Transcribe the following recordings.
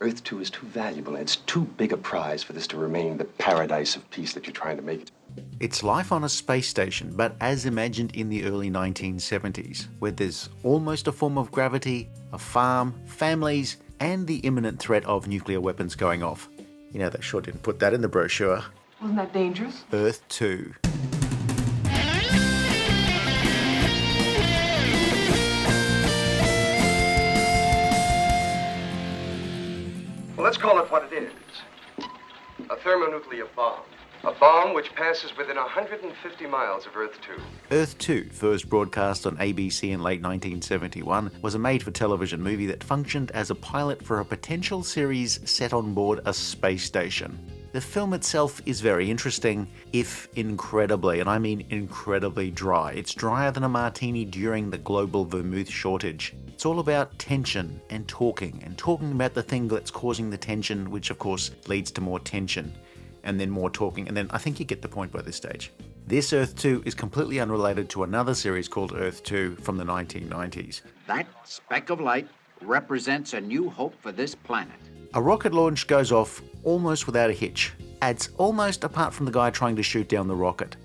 Earth 2 is too valuable, and it's too big a prize for this to remain the paradise of peace that you're trying to make it. It's life on a space station, but as imagined in the early 1970s, where there's almost a form of gravity, a farm, families, and the imminent threat of nuclear weapons going off. You know, they sure didn't put that in the brochure. Wasn't that dangerous? Earth 2. Well, let's call it what it is. A thermonuclear bomb. A bomb which passes within 150 miles of Earth 2. Earth 2, first broadcast on ABC in late 1971, was a made-for-television movie that functioned as a pilot for a potential series set on board a space station. The film itself is very interesting, if incredibly, and I mean incredibly dry. It's drier than a martini during the global vermouth shortage. It's all about tension and talking about the thing that's causing the tension, which of course leads to more tension. And then more talking, and then I think you get the point by this stage. This Earth 2 is completely unrelated to another series called Earth 2 from the 1990s. That speck of light represents a new hope for this planet. A rocket launch goes off almost without a hitch. Adds almost apart from the guy trying to shoot down the rocket.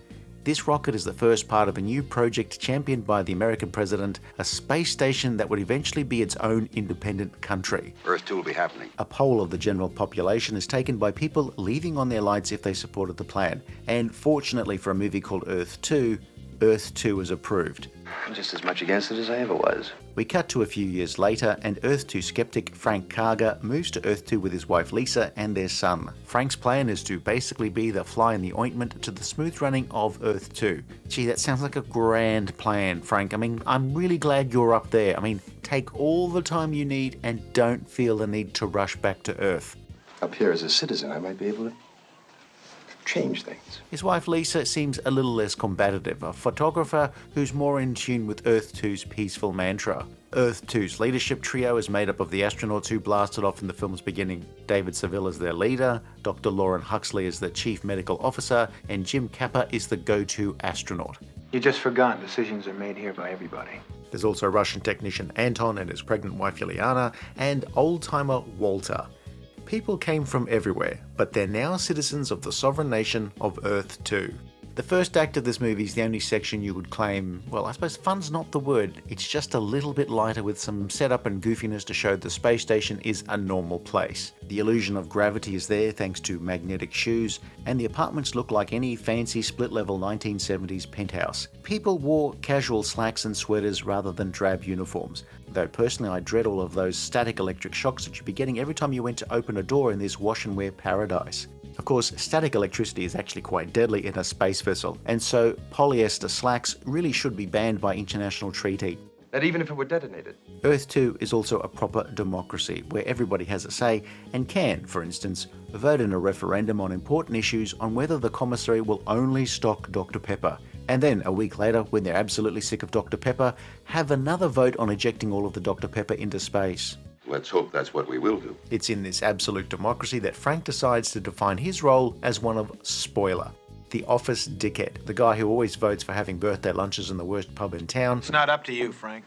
This rocket is the first part of a new project championed by the American president, a space station that would eventually be its own independent country. Earth 2 will be happening. A poll of the general population is taken by people leaving on their lights if they supported the plan. And fortunately for a movie called Earth 2, Earth 2 was approved. I'm just as much against it as I ever was. We cut to a few years later, and Earth 2 skeptic Frank Karger moves to Earth 2 with his wife Lisa and their son. Frank's plan is to basically be the fly in the ointment to the smooth running of Earth 2. Gee, that sounds like a grand plan, Frank. I mean, I'm really glad you're up there. I mean, take all the time you need and don't feel the need to rush back to Earth. Up here as a citizen, I might be able to change things. His wife Lisa seems a little less combative, a photographer who's more in tune with Earth 2's peaceful mantra. Earth 2's leadership trio is made up of the astronauts who blasted off in the film's beginning. David Seville is their leader, Dr. Lauren Huxley is the chief medical officer, and Jim Kappa is the go-to astronaut. You just forgot decisions are made here by everybody. There's also Russian technician Anton and his pregnant wife Yuliana, and old-timer Walter. People came from everywhere, but they're now citizens of the sovereign nation of Earth 2. The first act of this movie is the only section you would claim, well, I suppose fun's not the word, it's just a little bit lighter with some setup and goofiness to show the space station is a normal place. The illusion of gravity is there thanks to magnetic shoes, and the apartments look like any fancy split-level 1970s penthouse. People wore casual slacks and sweaters rather than drab uniforms, though personally I dread all of those static electric shocks that you'd be getting every time you went to open a door in this wash-and-wear paradise. Of course, static electricity is actually quite deadly in a space vessel, and so polyester slacks really should be banned by international treaty. That even if it were detonated. Earth 2 is also a proper democracy, where everybody has a say and can, for instance, vote in a referendum on important issues on whether the commissary will only stock Dr. Pepper. And then, a week later, when they're absolutely sick of Dr. Pepper, have another vote on ejecting all of the Dr. Pepper into space. Let's hope that's what we will do. It's in this absolute democracy that Frank decides to define his role as one of spoiler. The office dickhead, the guy who always votes for having birthday lunches in the worst pub in town. It's not up to you, Frank.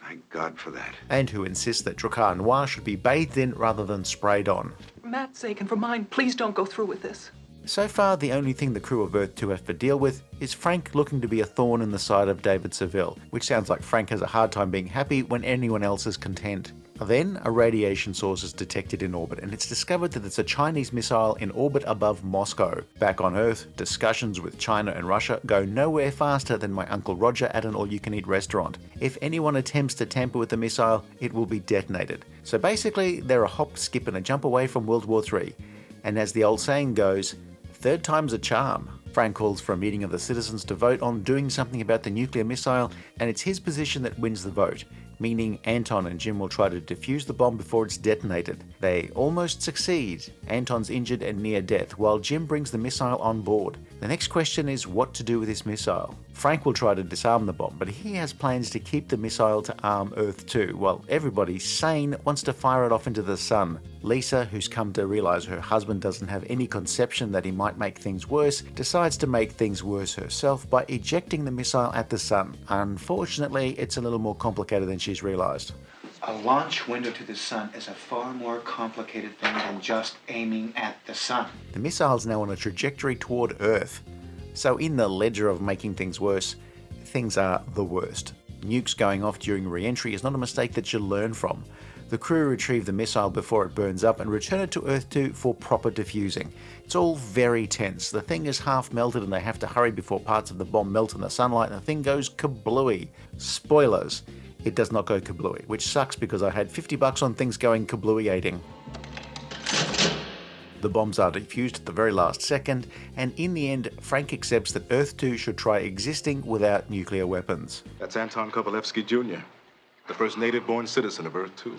Thank God for that. And who insists that Drakkar Noir should be bathed in rather than sprayed on. For Matt's sake and for mine, please don't go through with this. So far, the only thing the crew of Earth 2 have to deal with is Frank looking to be a thorn in the side of David Seville, which sounds like Frank has a hard time being happy when anyone else is content. Then, a radiation source is detected in orbit, and it's discovered that it's a Chinese missile in orbit above Moscow. Back on Earth, discussions with China and Russia go nowhere faster than my Uncle Roger at an all-you-can-eat restaurant. If anyone attempts to tamper with the missile, it will be detonated. So basically, they're a hop, skip, and a jump away from World War III. And as the old saying goes, third time's a charm. Frank calls for a meeting of the citizens to vote on doing something about the nuclear missile, and it's his position that wins the vote, meaning Anton and Jim will try to defuse the bomb before it's detonated. They almost succeed. Anton's injured and near death, while Jim brings the missile on board. The next question is what to do with this missile. Frank will try to disarm the bomb, but he has plans to keep the missile to arm Earth 2, while everybody sane wants to fire it off into the sun. Lisa, who's come to realize her husband doesn't have any conception that he might make things worse, decides to make things worse herself by ejecting the missile at the sun. Unfortunately, it's a little more complicated than she's realized. A launch window to the sun is a far more complicated thing than just aiming at the sun. The missile's now on a trajectory toward Earth. So in the ledger of making things worse, things are the worst. Nukes going off during re-entry is not a mistake that you learn from. The crew retrieve the missile before it burns up and return it to Earth 2 for proper defusing. It's all very tense. The thing is half melted and they have to hurry before parts of the bomb melt in the sunlight and the thing goes kablooey. Spoilers, it does not go kablooey, which sucks because I had $50 on things going kablooey-ating. The bombs are defused at the very last second, and in the end, Frank accepts that Earth 2 should try existing without nuclear weapons. That's Anton Kovalevsky Jr., the first native-born citizen of Earth 2.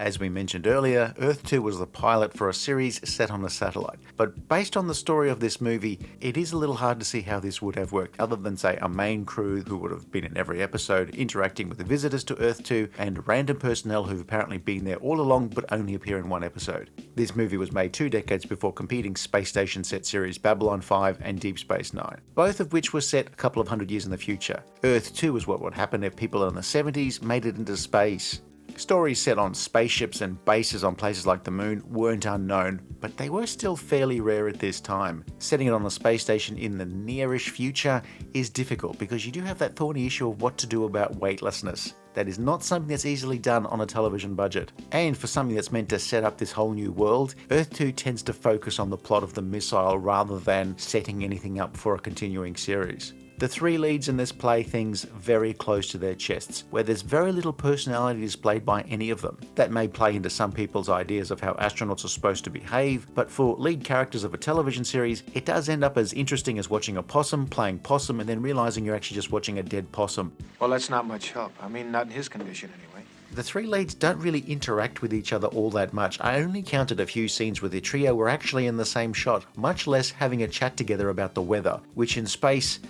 As we mentioned earlier, Earth 2 was the pilot for a series set on a satellite. But based on the story of this movie, it is a little hard to see how this would have worked, other than, say, a main crew who would have been in every episode, interacting with the visitors to Earth 2, and random personnel who've apparently been there all along but only appear in one episode. This movie was made 2 decades before competing space station set series Babylon 5 and Deep Space Nine, both of which were set a couple of hundred years in the future. Earth 2 is what would happen if people in the 70s made it into space. Stories set on spaceships and bases on places like the moon weren't unknown, but they were still fairly rare at this time. Setting it on a space station in the nearish future is difficult because you do have that thorny issue of what to do about weightlessness. That is not something that's easily done on a television budget. And for something that's meant to set up this whole new world, Earth 2 tends to focus on the plot of the missile rather than setting anything up for a continuing series. The 3 leads in this play things very close to their chests, where there's very little personality displayed by any of them. That may play into some people's ideas of how astronauts are supposed to behave, but for lead characters of a television series, it does end up as interesting as watching a possum playing possum and then realizing you're actually just watching a dead possum. Well, that's not much help. I mean, not in his condition anyway. The 3 leads don't really interact with each other all that much. I only counted a few scenes where the trio were actually in the same shot, much less having a chat together about the weather, which in space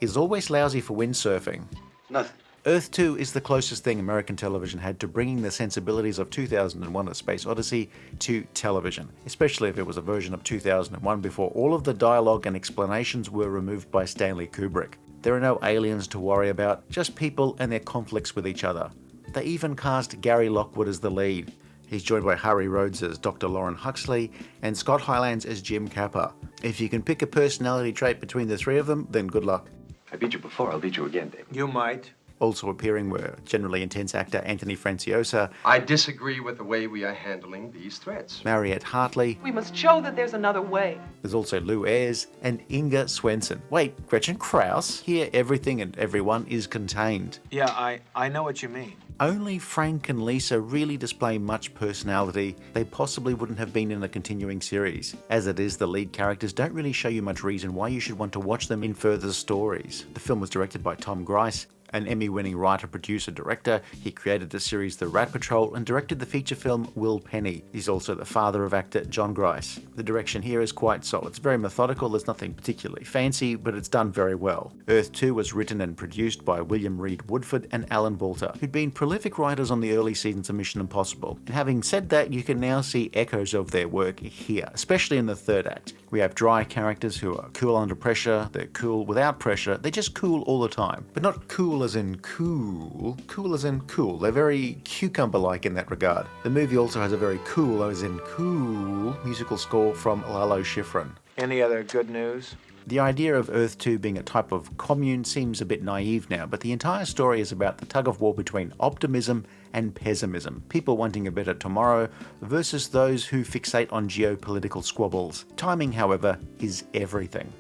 is always lousy for windsurfing. Nothing. Earth 2 is the closest thing American television had to bringing the sensibilities of 2001: A Space Odyssey to television, especially if it was a version of 2001 before all of the dialogue and explanations were removed by Stanley Kubrick. There are no aliens to worry about, just people and their conflicts with each other. They even cast Gary Lockwood as the lead. He's joined by Harry Rhodes as Dr. Lauren Huxley and Scott Hylands as Jim Capper. If you can pick a personality trait between the 3 of them, then good luck. I beat you before, I'll beat you again, Dave. You might. Also appearing were generally intense actor Anthony Franciosa, I disagree with the way we are handling these threats. Mariette Hartley, We must show that there's another way. there's also Lou Ayres, and Inga Swenson. Wait, Gretchen Krauss? Here everything and everyone is contained. Yeah, I know what you mean. Only Frank and Lisa really display much personality they possibly wouldn't have been in a continuing series. As it is, the lead characters don't really show you much reason why you should want to watch them in further stories. The film was directed by Tom Grice, an Emmy-winning writer, producer, director. He created the series The Rat Patrol and directed the feature film Will Penny. He's also the father of actor John Grice. The direction here is quite solid. It's very methodical, there's nothing particularly fancy, but it's done very well. Earth 2 was written and produced by William Reed Woodford and Alan Balter, who'd been prolific writers on the early seasons of Mission Impossible. And having said that, you can now see echoes of their work here, especially in the 3rd act. We have dry characters who are cool under pressure, they're cool without pressure, they're just cool all the time. But not cool as in cool as in cool. They're very cucumber-like in that regard. The movie also has a very cool as in cool musical score from Lalo Schifrin. Any other good news? The idea of Earth 2 being a type of commune seems a bit naive now, but the entire story is about the tug-of-war between optimism and pessimism, people wanting a better tomorrow versus those who fixate on geopolitical squabbles. Timing, however, is everything.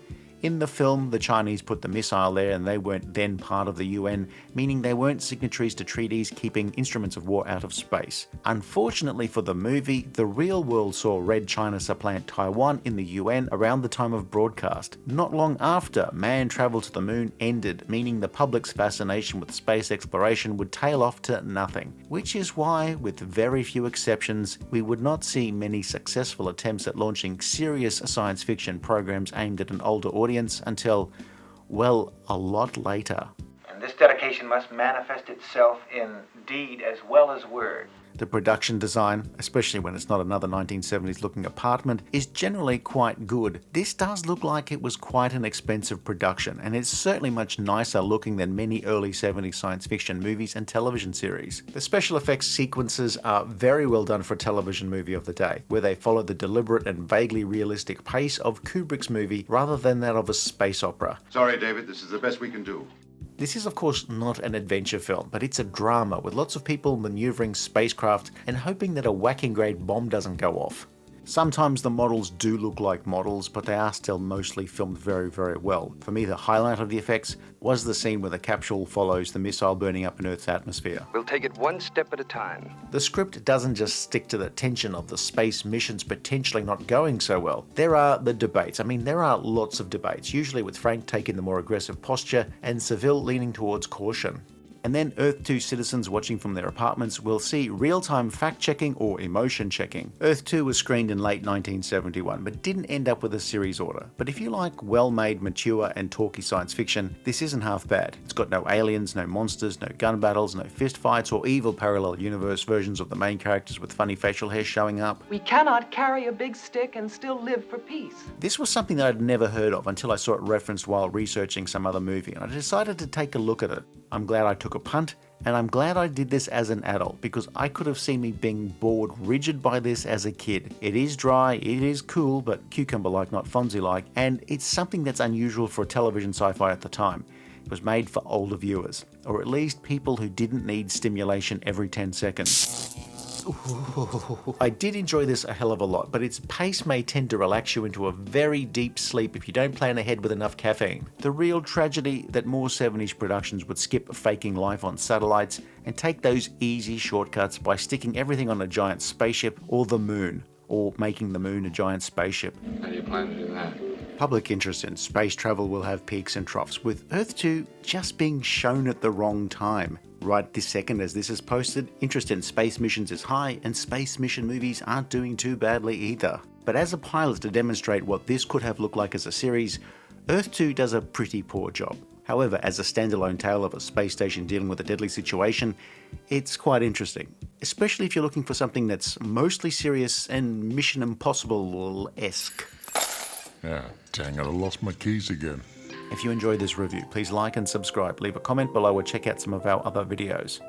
In the film, the Chinese put the missile there and they weren't then part of the UN, meaning they weren't signatories to treaties keeping instruments of war out of space. Unfortunately for the movie, the real world saw Red China supplant Taiwan in the UN around the time of broadcast. Not long after, manned travel to the moon ended, meaning the public's fascination with space exploration would tail off to nothing. Which is why, with very few exceptions, we would not see many successful attempts at launching serious science fiction programs aimed at an older audience until, well, a lot later. And this dedication must manifest itself in deed as well as word. The production design, especially when it's not another 1970s looking apartment, is generally quite good. This does look like it was quite an expensive production, and it's certainly much nicer looking than many early 70s science fiction movies and television series. The special effects sequences are very well done for a television movie of the day, where they follow the deliberate and vaguely realistic pace of Kubrick's movie rather than that of a space opera. Sorry, David, this is the best we can do. This is of course not an adventure film, but it's a drama with lots of people maneuvering spacecraft and hoping that a whacking grade bomb doesn't go off. Sometimes the models do look like models, but they are still mostly filmed very, very well. For me, the highlight of the effects was the scene where the capsule follows the missile burning up in Earth's atmosphere. We'll take it one step at a time. The script doesn't just stick to the tension of the space missions potentially not going so well. There are the debates. I mean, there are lots of debates, usually with Frank taking the more aggressive posture and Seville leaning towards caution. And then Earth 2 citizens watching from their apartments will see real-time fact-checking or emotion checking. Earth 2 was screened in late 1971, but didn't end up with a series order. But if you like well-made, mature and talky science fiction, this isn't half bad. It's got no aliens, no monsters, no gun battles, no fist fights, or evil parallel universe versions of the main characters with funny facial hair showing up. We cannot carry a big stick and still live for peace. This was something that I'd never heard of until I saw it referenced while researching some other movie, and I decided to take a look at it. I'm glad I took a punt, and I'm glad I did this as an adult, because I could have seen me being bored rigid by this as a kid. It is dry, it is cool, but cucumber-like, not Fonzie-like, and it's something that's unusual for a television sci-fi at the time. It was made for older viewers, or at least people who didn't need stimulation every 10 seconds. I did enjoy this a hell of a lot, but its pace may tend to relax you into a very deep sleep if you don't plan ahead with enough caffeine. The real tragedy that more 70s productions would skip faking life on satellites and take those easy shortcuts by sticking everything on a giant spaceship or the moon, or making the moon a giant spaceship. How do you plan to do that? Public interest in space travel will have peaks and troughs, with Earth 2 just being shown at the wrong time. Right this second as this is posted, interest in space missions is high, and space mission movies aren't doing too badly either. But as a pilot to demonstrate what this could have looked like as a series, Earth 2 does a pretty poor job. However, as a standalone tale of a space station dealing with a deadly situation, it's quite interesting. Especially if you're looking for something that's mostly serious and Mission Impossible-esque. Yeah, dang it, I lost my keys again. If you enjoyed this review, please like and subscribe, leave a comment below or check out some of our other videos.